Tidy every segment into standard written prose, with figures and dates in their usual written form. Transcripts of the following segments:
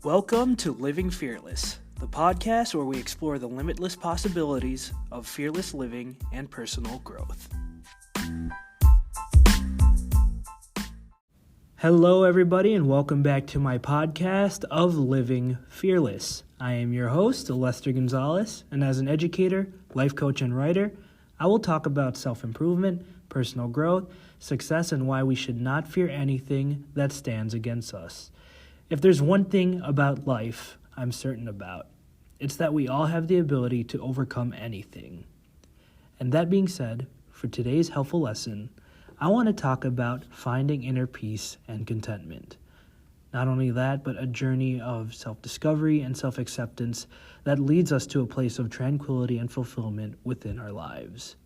Welcome to Living Fearless, the podcast where we explore the limitless possibilities of fearless living and personal growth. Hello, everybody, and welcome back to my podcast of Living Fearless. I am your host, Lester Gonzalez, and as an educator, life coach, and writer, I will talk about self-improvement, personal growth, success, and why we should not fear anything that stands against us. If there's one thing about life I'm certain about, it's that we all have the ability to overcome anything. And that being said, for today's helpful lesson, I want to talk about finding inner peace and contentment. Not only that, but a journey of self-discovery and self-acceptance that leads us to a place of tranquility and fulfillment within our lives.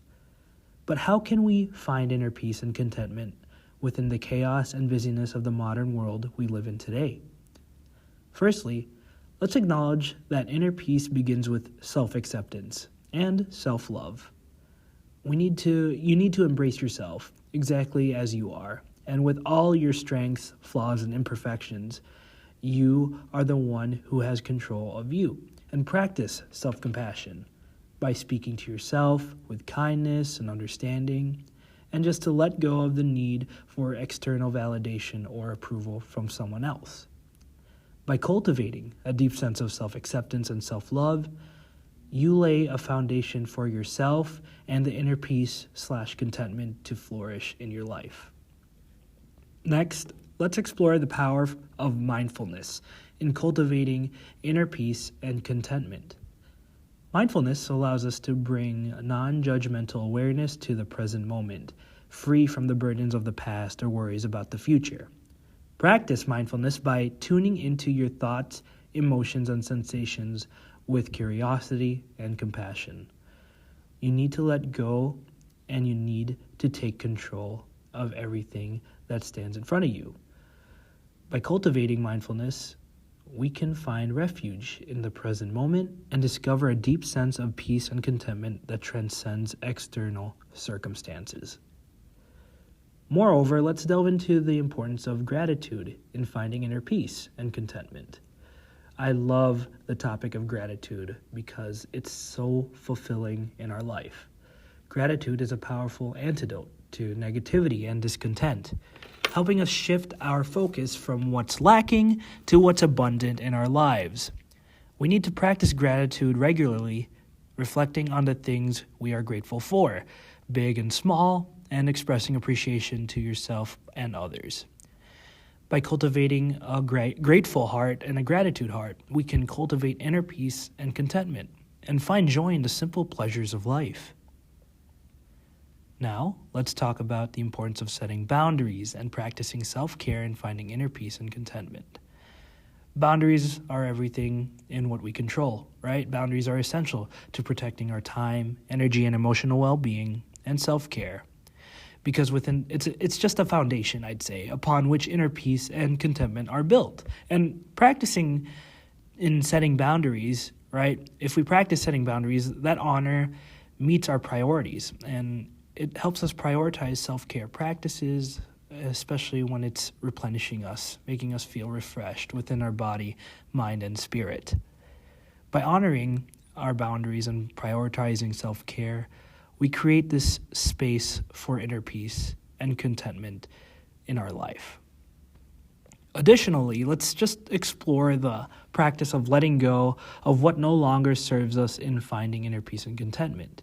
But how can we find inner peace and contentment within the chaos and busyness of the modern world we live in today? Firstly, let's acknowledge that inner peace begins with self-acceptance and self-love. You need to embrace yourself exactly as you are. And with all your strengths, flaws, and imperfections, you are the one who has control of you. And practice self-compassion by speaking to yourself with kindness and understanding, and just to let go of the need for external validation or approval from someone else. By cultivating a deep sense of self-acceptance and self-love, you lay a foundation for yourself and the inner peace/contentment to flourish in your life. Next, let's explore the power of mindfulness in cultivating inner peace and contentment. Mindfulness allows us to bring non-judgmental awareness to the present moment, free from the burdens of the past or worries about the future. Practice mindfulness by tuning into your thoughts, emotions, and sensations with curiosity and compassion. You need to let go, and you need to take control of everything that stands in front of you. By cultivating mindfulness, we can find refuge in the present moment and discover a deep sense of peace and contentment that transcends external circumstances. Moreover, let's delve into the importance of gratitude in finding inner peace and contentment. I love the topic of gratitude because it's so fulfilling in our life. Gratitude is a powerful antidote to negativity and discontent, helping us shift our focus from what's lacking to what's abundant in our lives. We need to practice gratitude regularly, reflecting on the things we are grateful for, big and small, and expressing appreciation to yourself and others. By cultivating a grateful heart and a gratitude heart, we can cultivate inner peace and contentment and find joy in the simple pleasures of life. Now, let's talk about the importance of setting boundaries and practicing self-care and finding inner peace and contentment. Boundaries are everything in what we control, right? Boundaries are essential to protecting our time, energy, and emotional well-being and self-care. Because it's just a foundation, I'd say, upon which inner peace and contentment are built. And practicing in setting boundaries, right? If we practice setting boundaries, that honor meets our priorities, and it helps us prioritize self-care practices, especially when it's replenishing us, making us feel refreshed within our body, mind, and spirit. By honoring our boundaries and prioritizing self-care, we create this space for inner peace and contentment in our life. Additionally, let's just explore the practice of letting go of what no longer serves us in finding inner peace and contentment.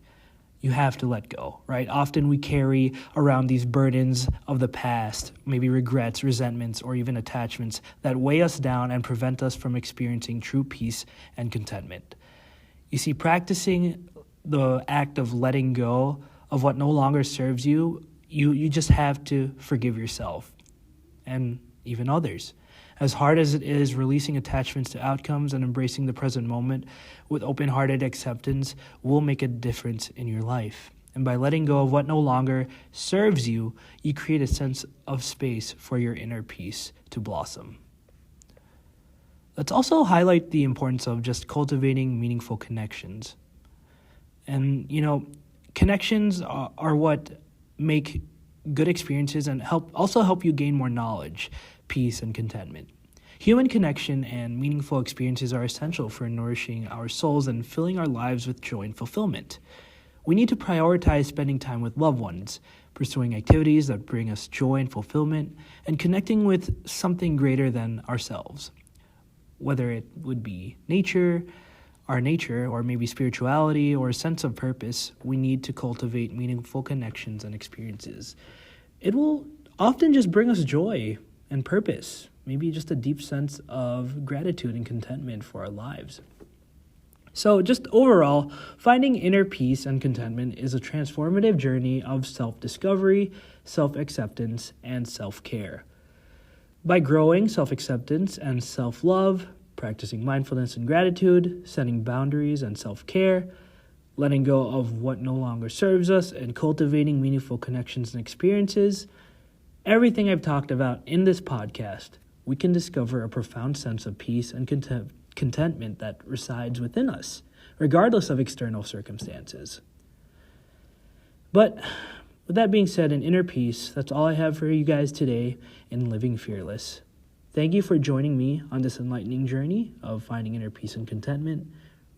You have to let go, right? Often we carry around these burdens of the past, maybe regrets, resentments, or even attachments that weigh us down and prevent us from experiencing true peace and contentment. You see, practicing the act of letting go of what no longer serves you, you just have to forgive yourself and even others. As hard as it is, releasing attachments to outcomes and embracing the present moment with open-hearted acceptance will make a difference in your life. And by letting go of what no longer serves you, you create a sense of space for your inner peace to blossom. Let's also highlight the importance of just cultivating meaningful connections. And, connections are what make good experiences and help you gain more knowledge, peace, and contentment. Human connection and meaningful experiences are essential for nourishing our souls and filling our lives with joy and fulfillment. We need to prioritize spending time with loved ones, pursuing activities that bring us joy and fulfillment, and connecting with something greater than ourselves. Whether it would be our nature, or maybe spirituality, or a sense of purpose, we need to cultivate meaningful connections and experiences. It will often just bring us joy and purpose, maybe just a deep sense of gratitude and contentment for our lives. So just overall, finding inner peace and contentment is a transformative journey of self-discovery, self-acceptance, and self-care. By growing self-acceptance and self-love, practicing mindfulness and gratitude, setting boundaries and self-care, letting go of what no longer serves us, and cultivating meaningful connections and experiences, everything I've talked about in this podcast, we can discover a profound sense of peace and contentment that resides within us, regardless of external circumstances. But with that being said, in inner peace, that's all I have for you guys today in Living Fearless. Thank you for joining me on this enlightening journey of finding inner peace and contentment.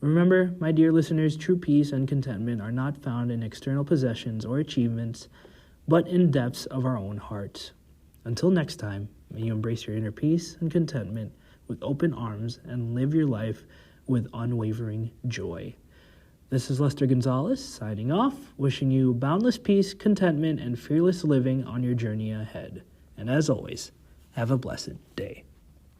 Remember, my dear listeners, true peace and contentment are not found in external possessions or achievements, but in depths of our own hearts. Until next time, may you embrace your inner peace and contentment with open arms and live your life with unwavering joy. This is Lester Gonzalez signing off, wishing you boundless peace, contentment, and fearless living on your journey ahead. And as always, have a blessed day.